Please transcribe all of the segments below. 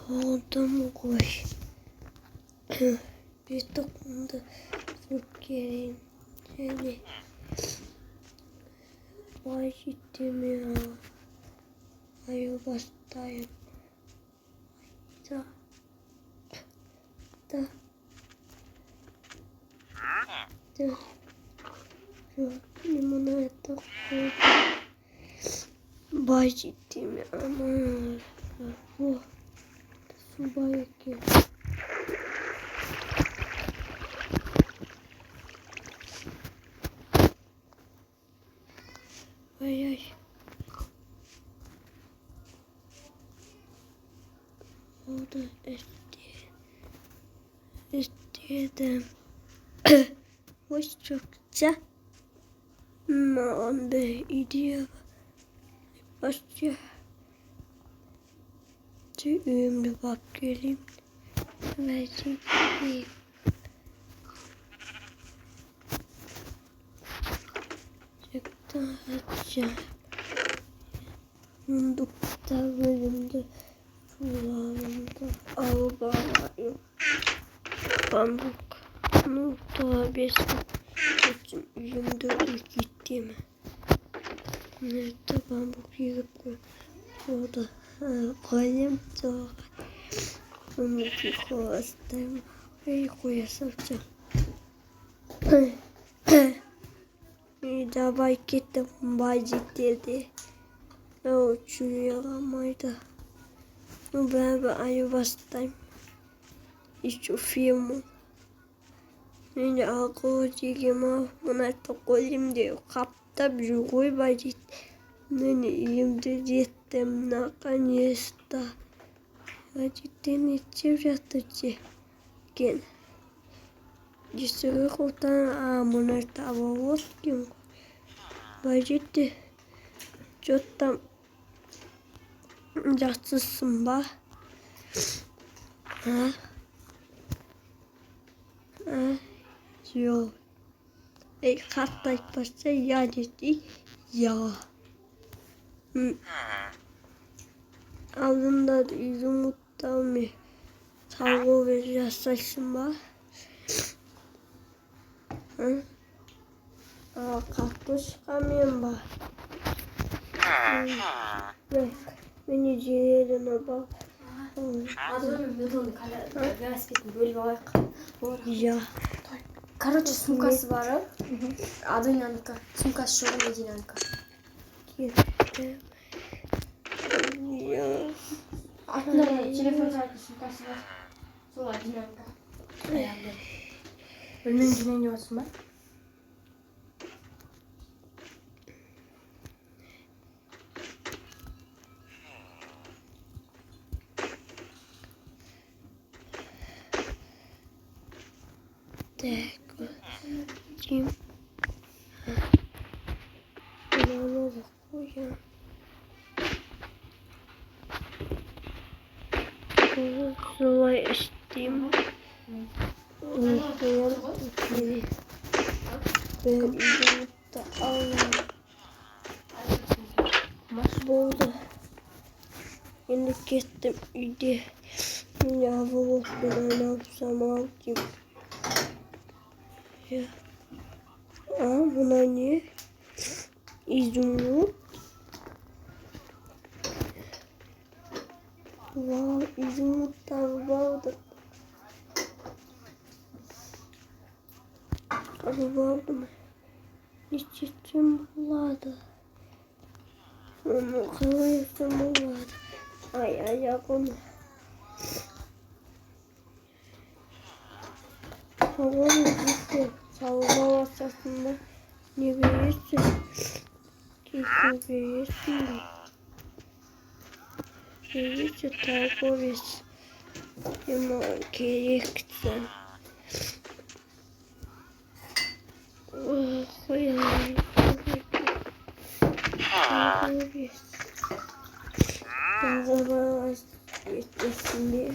Oldu mu koy? Bir dokundu. Gelin. Yani. Vay gittim ya. Ayo bastayım. Da. Da. Da. Şu limonata koydum. Vay gittim ya. Aman. Bu. Su bayık. Ay ay. Oldu istedim. Hoş çokça. Man be idea. Başka. Düğümlü bak geleyim. Verecek. Çıktı açacağım. Mundukta bölümde. Kulağımda albayım. Pamuk. Nokta besin. Geçim yüzümde gittim. Nerede pamuk yiyip orada koyayım sonra. Onu bir koyastım. Ve koyasam. Bir daha bak gittim. Bacı dedi. O uçuruyorlamaydı. Ben ayı bastayım. Hiç o filmi. Şimdi alkoholciyim. Buna tokolim diyor. Kapta bir koy bacı. Nene yiyimde yettim. Nakan yesta. Bacı'den içip yatıcı. Gel. Cisuri kutan amunar tavavos kim? Bacı'da. Çottam. Jatsızsın ba. Ha? Ha? Yok. Hatta ilk başta ya dedi. Ya. Ağzımda yumurta mı? Tavuğu vereceğiz saçım ba. Ha? Kartuş çıkamıyorum ba. Bak. Beni ciğerine bak. Ya. Короче, сумкасы бар. Адынаныкі. Сумкасы жоқ Мединанікі. Gittim. Ya. Артында телефон сайтының сумкасы бар. Сол Адынанікі. Білмеймін жинай не болсын ба? Так. Kim? Kulağıma bak bu ya. Sola içtim. Uykuya gittim. Ben yumurta aldım. Buldu. Şimdi gittim idi. Ya bu ne yapsam aldım. Ya. Aa buna ne? İzmir. Wow, İzmir vardı. Vardı mı? Hiç içim buladı. Ama kıyafetim buladı. Ay ayağım. Havanı gitti. Savunma vasıtasında ne verirsin? Kesin verirsin. Verirsin takip et. Ama gereksen. Koyalım. Takip et. Ben zaman geçmesin diye.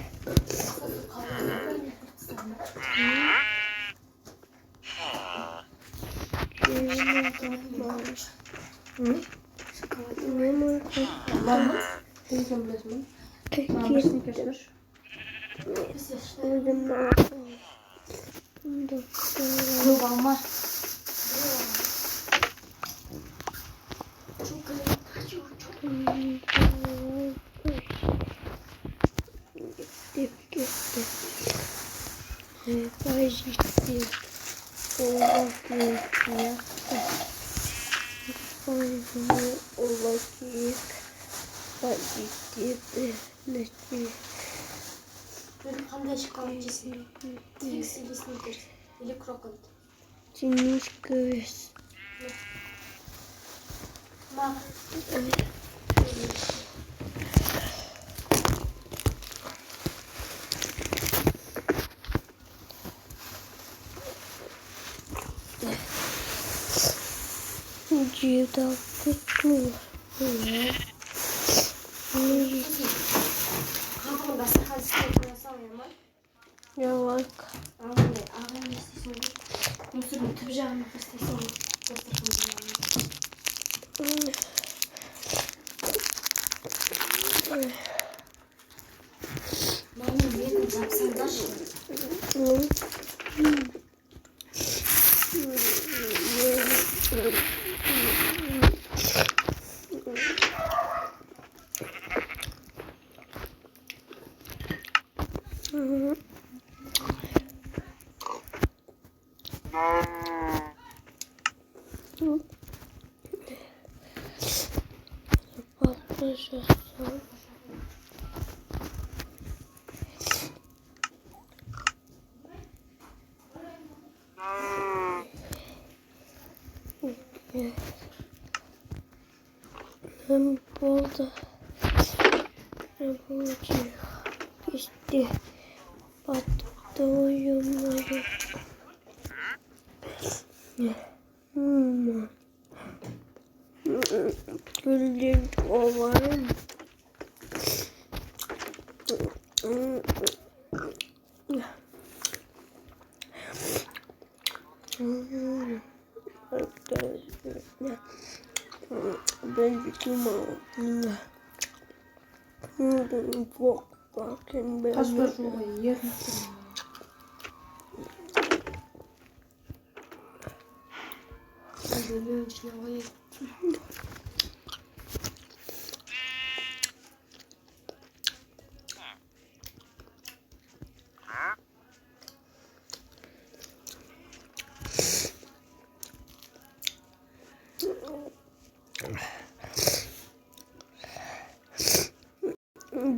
Мама, мама, ты там возьми. Мама, сникерс. Özüm ne Yok ama. Çok güzel. Gitti. Bay gitti. Ola büyük. Ola büyük. Bay gitti. Nesi? Benim qanday chiqqan kesin. Tirik или крокодил. Тянись квест. Ма. Где-то кукла. Қамын басқа істеп қойсам яма. Yavaş. Ағам не істейсің ғой? Мусордың түп жағына тастайсың ғой. Мамам бетін жапсаңдаршы. Bakacağım. Hem burada yapılacak işte battı oyunları. Güldüm ovarım. Ben gittim. Bakın ben. Kaç var şuraya yerim. Benim içine koyayım.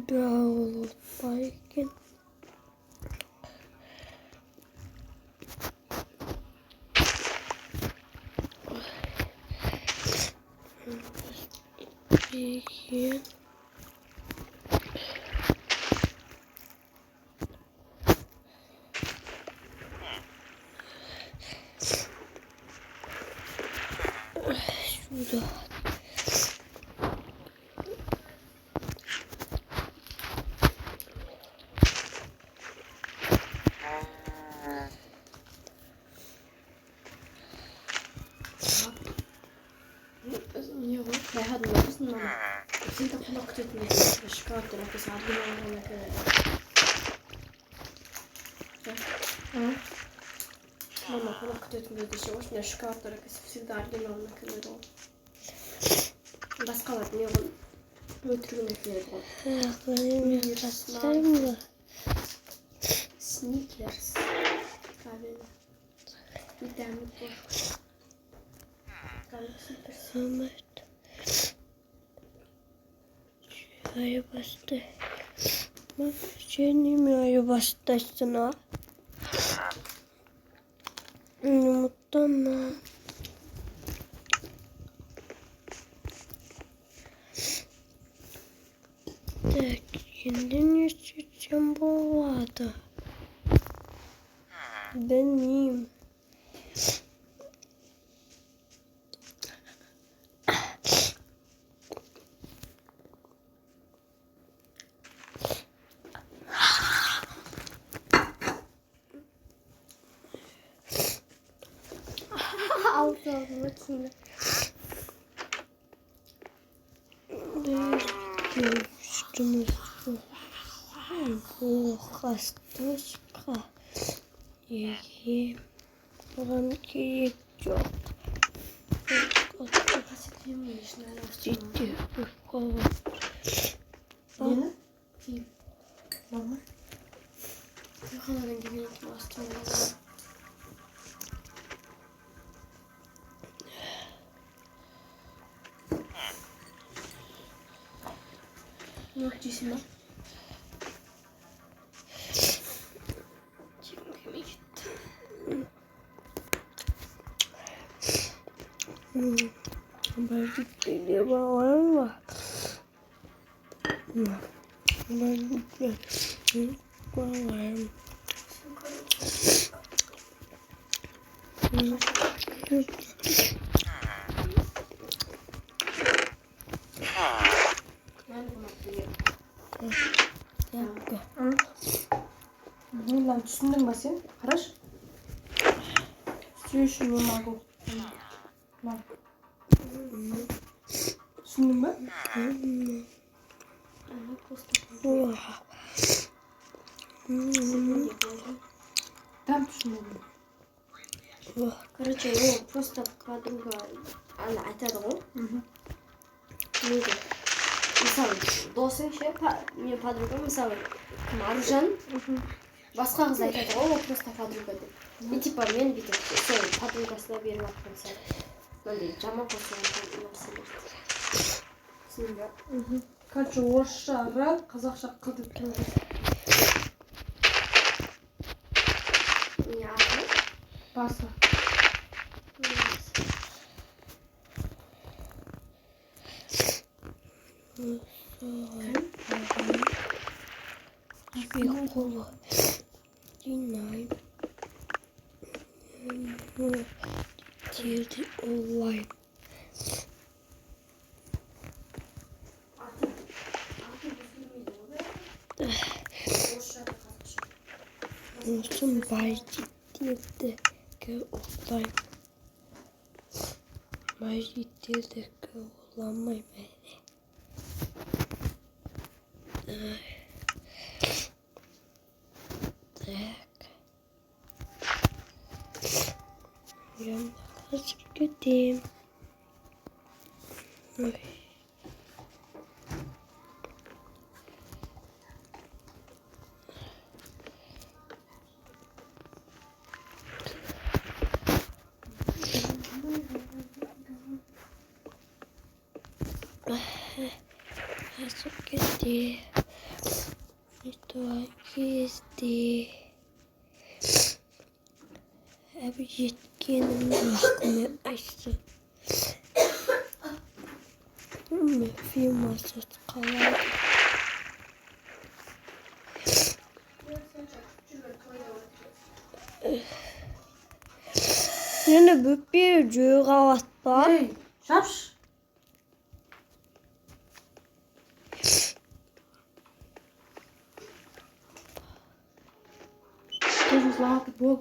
Bravo, Bayken. Peki. Şurada. Не ғой. Байхад болсын мама. Сен де қонақ күтетін едім. Шоколад деп әкесі аргументін әкеледі. Мама қонақ күтетін еді. Осындай шоколадтар әкесі всегда оригиналын әкеледі ғой. Басқалар не ғой? Өтірігін әкеледі ғой. Сникерс. Правильно. Витамин тоже. Ahmet. Şuraya bastı. Bak şuraya bastırsın ha. Yumurtlama. Kendin yaşayacağım bu arada. Ben iyiyim. Bakayım. Üstümüz. Buğastosқа неге оған керек жоқ. Сөйтті көп қалған. Нені? Киім. Мама? Қаладан келген екен астына. Ne yapıyorsun lan? Çekmeye gitti. Belki geliyor var mı? Belki var mı? Lan түсіндің ба сен? Қараш. Встречу не могу. Түсіндің ба? Там түсіндің. Короче, ол просто подруга, она айтады ғой. Неге? Мысалы, досың ше, мен подруга, мысалы, кім Аружан, басқа қыз айтады ғой, ол просто подруга деп. И типа мен бүйтіп сол подругасына беріп жатқан сияқты. Мынандай жаман қосылған нәрселер. Түсіндің ба? Короче, орысша ра, қазақша қыл деп тұрады. Не аты? Басы. Бекова. Динай. Терді онлайн. Olsun Majit'teki olay. Majit'teki olamay beni. Tak. Yanına kaçıp gideyim. Kaçıp gideyim. Itu gezdi. Hep yetkenim aklımı açtı. Film masası kaldı. Yine bir cüğe atlar. Ей, шапш! Тоже златы бол.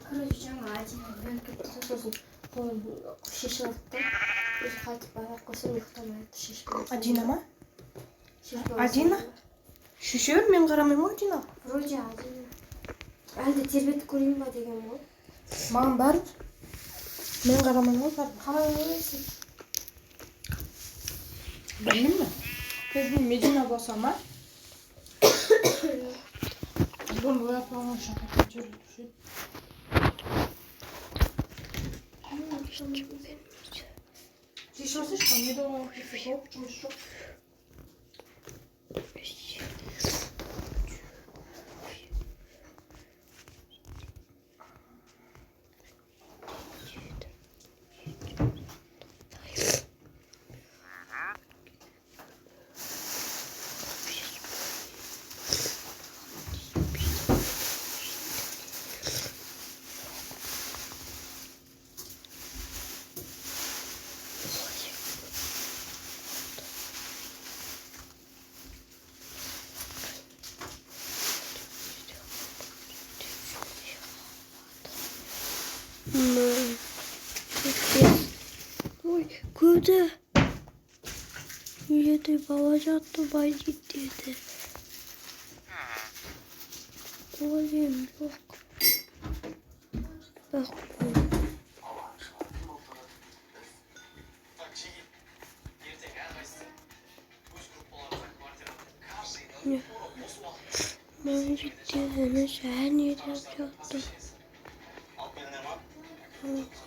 Короче, жаңа один кетті, сосын қолын шешіп алды да өзі қайтып баяғып қойса ұйықтамайды, шешпейді. Адина ма? Шешпей Адина? Шешеуір, мен қарамаймын ғой Адина. Вроде Адина. Әлде тербетіп көрейін ба деген ғой. Маған бәрі. Мен қарамаймын ғой бәрі. Қалай ойлайсың? Білмеймін. Біздің Медина болса ма? Бұны бояп алған шақыртып жүрді. Шешіп алсайшы, не доғанын кесі жоқ, жұмыс жоқ. Ой, куда? Үйде бала жатты, бай деді. Ойым жоқ. Бақ. Мен жеткізіні және деп жатты.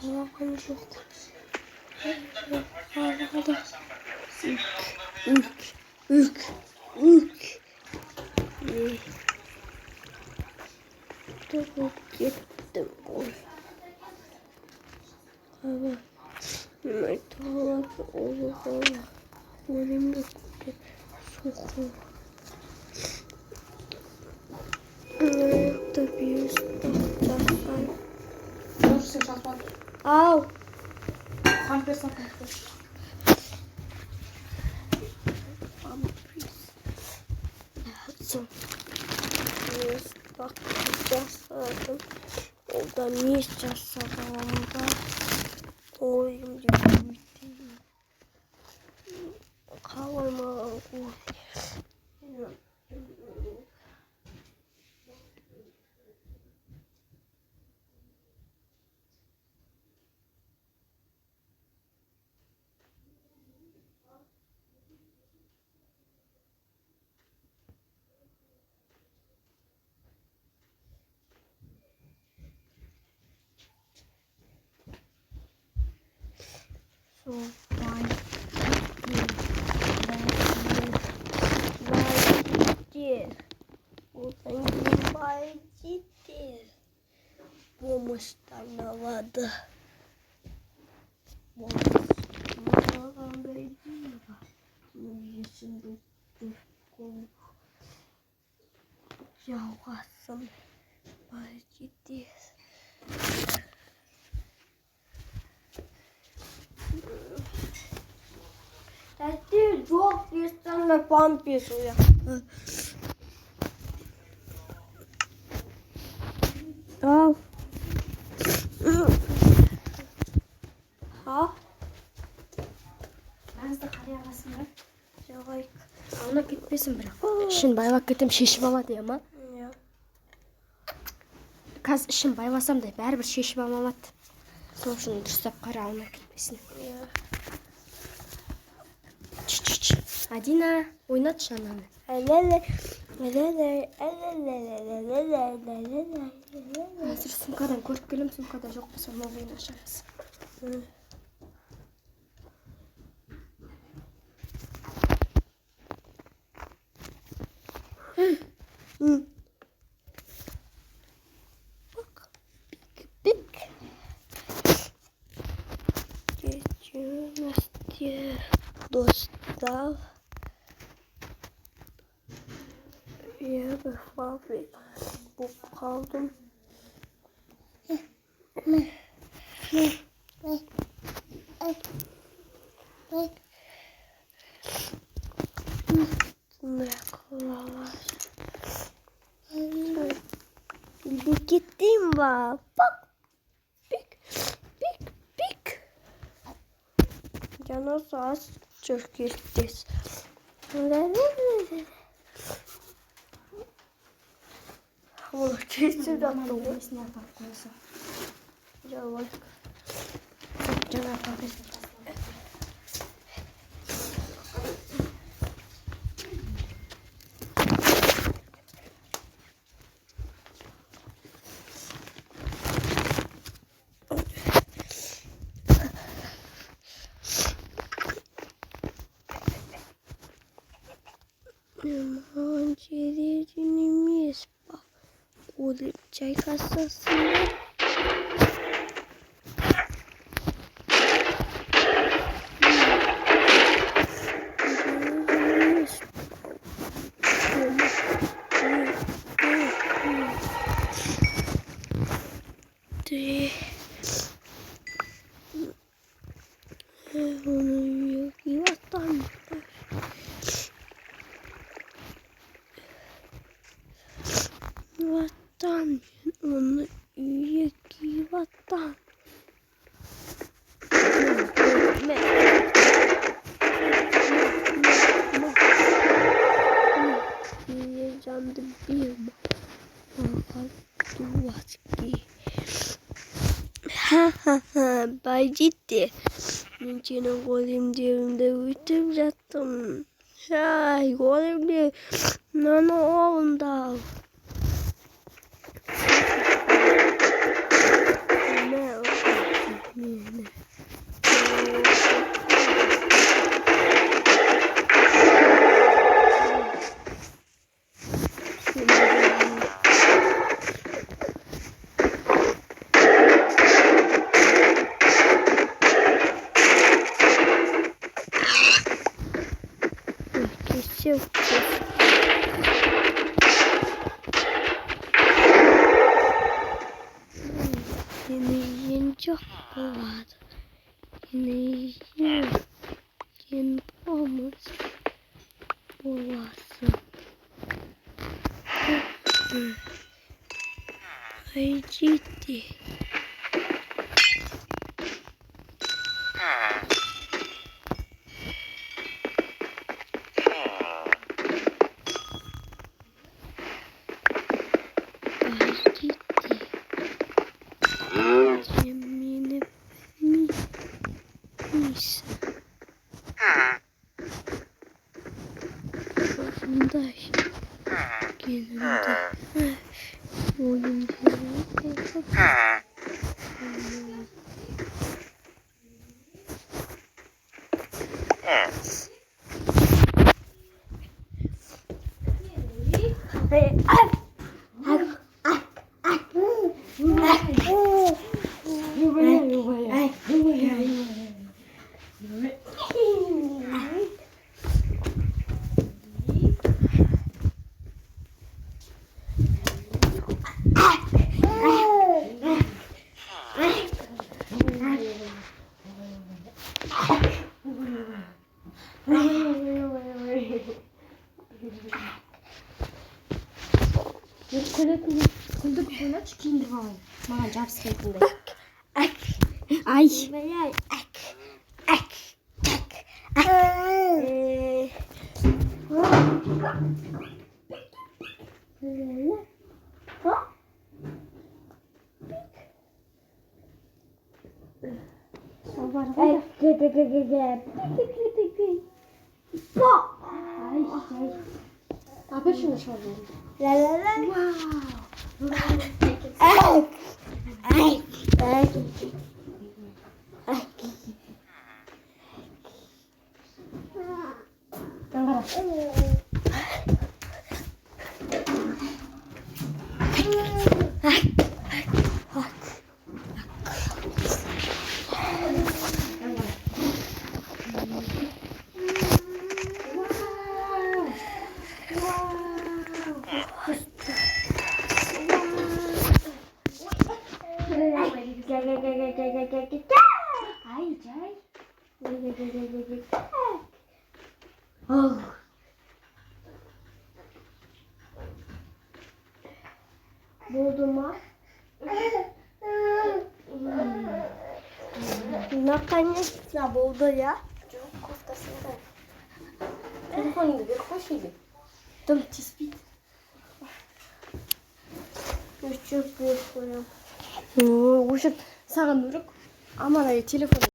Қалаған жоқ. Қалады. Үк. Тұрып кеттім ғой. Қала. Мен талап олығала. Өлімді көте соқу. Аяқта бүйістім. Жасай. Көрсен шақпады. Ау! Қампер сақпады. Bak жасадым. Олда не жасағанымда ойым деп өйтейін. Қалай маған қой. So fine. Помощь-то надо. жалғасын бар жетес. Әтте жоқ ешқандай памперс ояқ. Ал. Ha? Bazıda karaya basın var. Жалайық. Ona gitmesin bırak. İşin baybak кетем шешіп алады ama. Ja. Қазір ішін байласам да бәрібір шешіп алмады. Сол үшін дұрыстап қара алма кетпесін. Ja. Адина, ойнатшы ананы. Қазір сумкадан көріп келем, сумкада жоқ болса новыйын ашарыз. Пик. Geçiyoruz dostlar. Ya bir fabrik bu kaldım. Ne kılalar. Bir gittim bak. Bak. Pik. Cana saat çökültüz. Bunu kesin attım. Neyesini atıp koysun. Жалайық. Cana patatesini basın. Cerediğimiz bak. Olup çay kasasında. Onu yok yatan. Vatan onu yok vatan. Candı bir duvaski. Bay ciddi. Senin golüm cebimde uyutup yattım. Ay golüm de nana oğlunda. Ne? Çok. Yine çok var. Yine olmaz. Olasın. Ay ciddi. күлдік ойнатшы киіндіріп алайын. Маған жабыспайтындай. Ай. Апа шunu шалдым. Ай, жай. Болды ма? Наконец-то болды ya. Жоқ, кофтасында. Телефоныңды беріп қойшы үйге. Тым тиіспейді. Өшіріп қоямын. Өшір, саған өрік. Аман телефон.